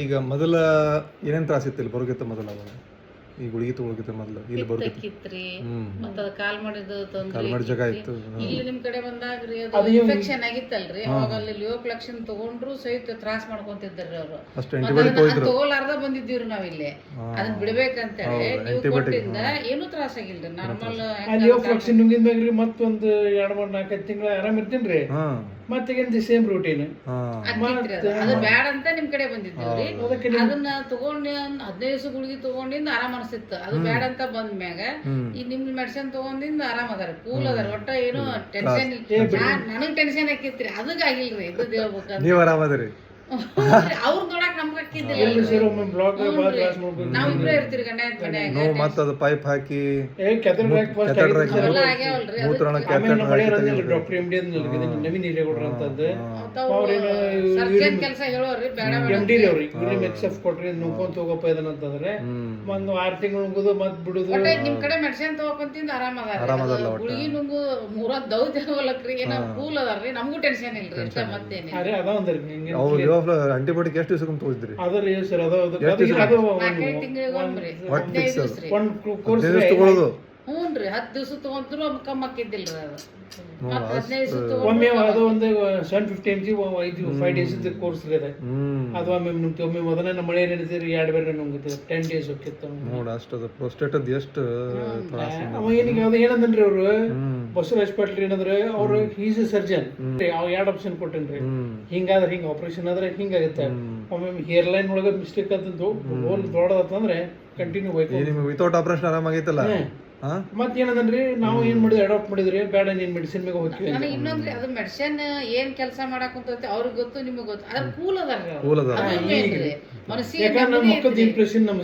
ಈಗ ಮೊದಲ ಏನೇನ್ ತ್ರಾಸ ಇತ್ತು ಇಲ್ಲಿ ಬರೋಗಿತ್ತ ಮೊದಲ ಅವಾಗ ಈ ಗುಳಿಗೆ ತಗೋಗಿತ್ತ ಮೊದಲು ಇಲ್ಲಿ ಪಿತ್ತಕ್ಕಿತ್ರಿ ಮತ್ತ ಅದ ಕಾಲ್ ಮಾಡಿದ ಕಾಲ್ ಮಾಡಿ ಜಾಗ ಇತ್ತು ಇಲ್ಲಿ ನಿಮ್ ಕಡೆ ಬಂದಾಗ್ರಿ ಅದು ಇನ್ಫೆಕ್ಷನ್ ಆಗಿತ್ತಲ್ರಿ ಅವಾಗ ಅಲ್ಲಿ ಲಿಯೋಕ್ಲಕ್ಷನ್ ತಗೊಂಡ್ರು ಸಹಿತ ತ್ರಾಸ ಮಾಡ್ಕೊಂತಿದ್ರಿ ಅವ್ರು ಅಷ್ಟು ಆಂಟಿಬಯೋಟಿಕ್ ತಗೋಲಾರ್ದ ಬಂದಿದ್ದೀವ್ರಿ ನಾವ್ ಇಲ್ಲಿ ಅದನ್ನ ಬಿಡ್ಬೇಕಂತೇಳಿ ನೀವು ಕೊಟ್ಟಿಂದ ಏನು ತ್ರಾಸ ಆಗಿಲ್ರಿ ನಾರ್ಮಲ್ ಲಿಯೋಕ್ಲಕ್ಷನ್ ನುಂಗಿದ ಮ್ಯಾಗ್ರಿ ಮತ್ತೊಂದು 2-3-4 ತಿಂಗಳು ಆರಾಮ್ ಇರ್ತೀನ್ರಿ ಮತ್ತೆ ಸೇಮ್ ರೂಟೀನ್ ಅದು ಬ್ಯಾಡ ಅಂತ ನಿಮ್ ಕಡೆ ಬಂದಿದ್ದೀವ್ರಿ ಅದನ್ನ ತಗೊಂಡಿ 15 ದಿವಸ ಗುಳಿಗೆ ತಗೊಂಡಿಂದ ಆರಾಮ್ ಅನ್ಸಿತ್ತು ಅದು ಬ್ಯಾಡ ಅಂತ ಬಂದ ಮ್ಯಾಗ ಈ ನಿಮ್ ಮೆಡಿಸಿನ್ ತಗೊಂಡಿಂದ ಆರಾಮ್ ಅದಾರ ಕೂಲ್ ಅದಾರ ಒಟ್ಟ ಏನು ಟೆನ್ಷನ್ ನನಗ್ ಟೆನ್ಷನ್ ಆಕಿತ್ರಿ ಅದಕ್ಕೆ ಆಗಿಲ್ರಿ ಇದು ಹೇಳ್ಬೇಕಂತ ನೀವ್ ಆರಾಮ ಅದರಿ ಅವ್ರ ನೋಡಕ್ ನಮ್ಗೆ ಹಾಕಿದ್ದಿಲ್ಲ ನಾವ್ ಇಬ್ರೇ ಇರ್ತೀರಿ ಗಂಡ ಮನ್ಯಾಗ ನೋವು ಮತ್ತೆ ಅದು ಪೈಪ್ ಹಾಕಿ doctor M D Naveen Hiregowdra ಅಂತಂದು ಸರ್ಜನ್ ಕೆಲಸ ಹೇಳೋರಿ ಬೇಡ ಎಂ ಡಿ ಅವ್ರಿ ಎಕ್ಸೆಫ್ ಕೊಟ್ರಿ ನುಂಕೊಂತ ಹೋಗಪ್ಪ ಇದನ್ನ ಅಂತಂದ್ರೆ ಒಂದು 6 ತಿಂಗಳು ನುಂಗುದು ಮತ್ ಬಿಡುದು ನಿಮ್ ಕಡೆ ಮೆಡಿಸಿನ್ ತಗೋಕೊಂತಿಂದ ಆರಾಮ ಅದಾರ ಗುಳಿಗಿ ನುಂಗು 3 ದೌದ್ ಹೋಗಲಕ್ರಿ ಏನೋ ಕೂಲ್ ಅದಾರ್ರಿ ನಮಗೂ ಟೆನ್ಷನ್ ಇಲ್ರಿ ಅಷ್ಟ ಮತ್ತೇನೆ ಅದ ಒಂದ್ರಿ ಆಂಟಿಬಯೋಟಿಕ್ ಎಷ್ಟು ದಿವಸಕ್ಕೆ ತಗೋತಿದ್ರಿ ಅದರಿ ಸರ್ ಅದು 4 ತಿಂಗಳಿಗೊಮ್ಮೆ 15 ದಿವಸ ರೀ ಒಂದು ಕೋರ್ಸ್ ತಗೊಳ್ಳೋದು ಹ್ಞೂನ್ರಿ 10 ದಿವಸ ತಗೊಂಡ್ರು ಕಮ್ಮಿ ಆಕಿದ್ದಿಲ್ರಿ ಅದು ಮತ್ತೆ 15 ದಿವಸ ಒಮ್ಮೆ ಅದು ಒಂದು 750 mg 5 ಡೇಸ್ ಕೋರ್ಸ್ ಇದೆ ಅದು ಒಮ್ಮೆ ನುಂಗ್ತೀವಿ ಒಮ್ಮೆ ಮೊದಲೇ ನಮ್ಮ ಮಳೆ ಏನಿದೆ 2 ಬೇರೆ ನುಂಗುತ್ತೆ 10 ಡೇಸ್ ಹೋಗಿತ್ತು ನೋಡ ಅಷ್ಟದ ಪ್ರೋಸ್ಟೇಟ್ ಅದು ಎಷ್ಟು ಅವ ಏನಿಗೆ ಅದು ಏನಂದ್ರಿ ಅವರು ಬಸವರಾಜ್ ಪಾಟೀಲ್ ಏನಂದ್ರೆ ಅವರು ಈಸ್ ಎ ಸರ್ಜನ್ ಅವ್ 2 ಆಪ್ಷನ್ ಕೊಟ್ಟನ್ರಿ ಹಿಂಗಾದ್ರೆ ಹಿಂಗ ಆಪರೇಷನ್ ಆದ್ರೆ ಹಿಂಗಾಗುತ್ತೆ ಒಮ್ಮೆ ಹೇರ್ ಲೈನ್ ಒಳಗೆ ಮಿಸ್ಟೇಕ್ ಅಂತಂದು ಹೋಲ್ ದೊಡ್ಡದಂದ್ರೆ ಕಂಟಿನ್ಯೂ ಹೋಯ್ತು ವಿತೌಟ್ ಆಪರೇಷನ್ ಆರಾಮಾಗೈತಲ್ಲ ಮತ್ತೇನದನ್ರಿ ನಾವು ಏನ್ ಮಾಡಿದ್ವಿ ಅಡಾಪ್ಟ್ ಮಾಡಿದ್ರಿ ಬೇಡ ನೀನ್ ಮೆಡಿಸಿನ್ ಮ್ಯಾಗ ಹೋಗ್ತೀವಿ ನನಗೆ ಇನ್ನೊಂದ್ರಿ ಅದು ಮೆಡಿಸಿನ್ ಏನ್ ಕೆಲಸ ಮಾಡಕ್ ಕುಂತೈತಿ ಅವ್ರಿಗೆ ಗೊತ್ತು ನಿಮಗೆ ಗೊತ್ತು ಅದ್ರ ಕೂಲ್ ಅದಾರ ಇಂಪ್ರೆಷನ್ ನಮ್ಮ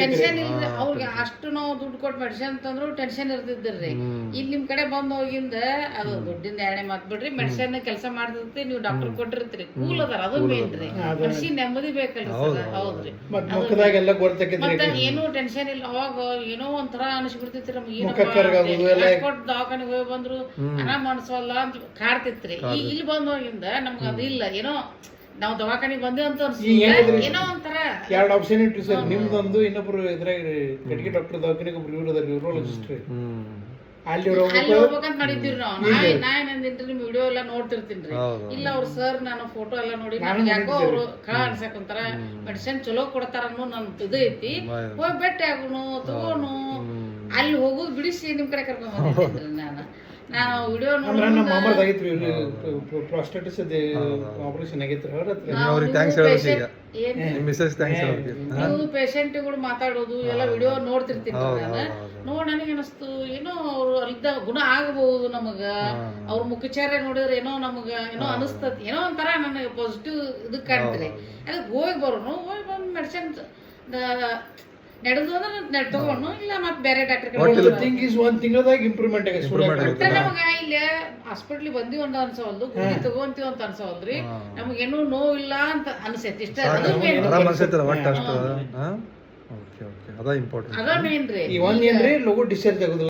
ಟೆನ್ಷನ್ ಇಲ್ಲ ಅವ್ರಿಗೆ ಅಷ್ಟು ನಾವು ದುಡ್ಡು ಕೊಟ್ಟು ಮೆಡಿಸಿನ್ ತಂದ್ರು ಟೆನ್ಷನ್ ಇರ್ತಿದ್ರಿ ಇಲ್ಲಿ ನಿಮ್ ಕಡೆ ಬಂದ್ ಹೋಗಿಂದ ಅದು ದುಡ್ಡಿಂದ ಎಣ್ಣೆ ಮಾತ್ ಬಿಡ್ರಿ ಮೆಡಿಸಿನ್ ಕೆಲಸ ಮಾಡ್ತಿರ್ತಿ ನೀವು ಡಾಕ್ಟರ್ ಕೊಟ್ಟಿರ್ತೀರಿ ಕೂಲ್ ಅದಾರ ಅದು ಮೇನ್ ರೀ ಮನುಷ್ಯ ನೆಮ್ಮದಿ ಬೇಕಲ್ರಿ ಸರ್ ಹೌದ್ರಿ ಮತ್ತೆ ಏನೂ ಟೆನ್ಷನ್ ಇಲ್ಲ ಅವಾಗ ಏನೋ ಒಂಥರ ಅನಿಸ್ಬಿಡ್ತಿತ್ರಿ ಕೊಟ್ಟು ದವಾಖಾನೆಗೆ ಹೋಗಿ ಬಂದ್ರು ಆರಾಮ್ ಅನ್ಸವಲ್ಲ ಅಂತ ಕಾಡ್ತಿತ್ರಿ ಇಲ್ಲಿ ಬಂದ್ ಹೋಗಿಂದ ನಮ್ಗ ಅದು ಇಲ್ಲ ಏನೋ ನಾವು ದವಾಖಾನಿಗೆ ಬಂದೆ ಅಂತ ಏನೋ ಒಂಥರ 2 ಆಪ್ಷನ್ ಇಟ್ರಿ ಸರ್ ನಿಮ್ದೊಂದು ಇನ್ನೊಬ್ರು ಇದ್ರಾಗ ಕಟ್ಗಿ ಡಾಕ್ಟರ್ ದವಾಖಾನೆಗೆ ಒಬ್ರು ಇವ್ರು ಅದಾರ ಯೂರೋಲಜಿಸ್ಟ್ ರೀ ಅಲ್ಲಿ ಹೋಗ್ಬೇಕಂತ ಮಾಡಿದ್ದೀವ್ರಿ ನಾವು ನಾ ಏನಂದಿನ್ರಿ ನಿಮ್ ವಿಡಿಯೋ ಎಲ್ಲ ನೋಡ್ತಿರ್ತೀನ್ರಿ ಇಲ್ಲ ಅವ್ರ ಸರ್ ನಾನು ಫೋಟೋ ಎಲ್ಲ ನೋಡಿ ನನ್ಗೆ ಯಾಕೋ ಅವ್ರು ಕಳ ಅನ್ಸಕ್ ಒಂಥರ ಮೆಡಿಸಿನ್ ಚಲೋ ಕೊಡ್ತಾರ ಅನ್ನೋ ನನ್ ಇದು ಐತಿ ಹೋಗಿ ಭೇಟಿ ಆಗೋನು ತಗೋನು ಅಲ್ಲಿ ಹೋಗೋದು ಬಿಡಿಸಿ ನಿಮ್ ಕಡೆ ಕರ್ಕೊಂಡ್ ಬಂದಿದ್ರಿ ನಾನು ವಿಡಿಯೋ ನಮ್ಮ ಮಾಮರ್ದಾಗಿತ್ರಿ ಪ್ರಾಸ್ಟೇಟಿಸ್ ಆಪರೇಷನ್ ಆಗಿತ್ರಿ ನೀವು ಪೇಷಂಟ್ಗಳು ಮಾತಾಡೋದು ಎಲ್ಲ ವಿಡಿಯೋ ನೋಡ್ತಿರ್ತೀನಿ ನಾನು ನೋಡ್ ನನಗೆ ಅನಿಸ್ತು ಏನೋ ಅವ್ರು ಅಲ್ಲಿದ್ದ ಗುಣ ಆಗಬಹುದು ನಮಗ ಅವ್ರ ಮುಖಚಾರ ನೋಡಿದ್ರೆ ಏನೋ ನಮಗ ಏನೋ ಅನಿಸ್ತತಿ ಏನೋ ಒಂಥರ ನನಗೆ ಪಾಸಿಟಿವ್ ಇದು ಕಾಣ್ತೀರಿ ಅದಕ್ಕೆ ಹೋಗಿ ಬರೋನು ಹೋಗಿ ಬಂದು ಮೆಡಿಸಿನ್ ನಡೆದು ಅಂದ್ರೆ ತಗೊಂಡು ಇಲ್ಲ ಮತ್ತೆ ಬೇರೆ ಡಾಕ್ಟರ್ ಒಂದ್ ತಿಂಗಳದಾಗ ಇಂಪ್ರೂವ್ಮೆಂಟ್ ನಮಗ ಇಲ್ಲಿ ಹಾಸ್ಪಿಟ್ಲಿಗೆ ಬಂದಿವಿ ಅಂತ ಅನ್ಸವಲ್ದು ಗುಳಿ ತಗೊಂತೀವಿ ಅಂತ ಅನ್ಸವಲ್ರಿ ನಮಗೇನು ನೋವು ಇಲ್ಲ ಅಂತ ಅನ್ಸೈತಿ ಇಷ್ಟ ಅದ ಇಂಪಾರ್ಟೆಂಟ್ ಅದ ಮೇನ್ ರೀ ಲಘು ಡಿಸ್ಚಾರ್ಜ್ ಆಗುದಿಲ್ಲ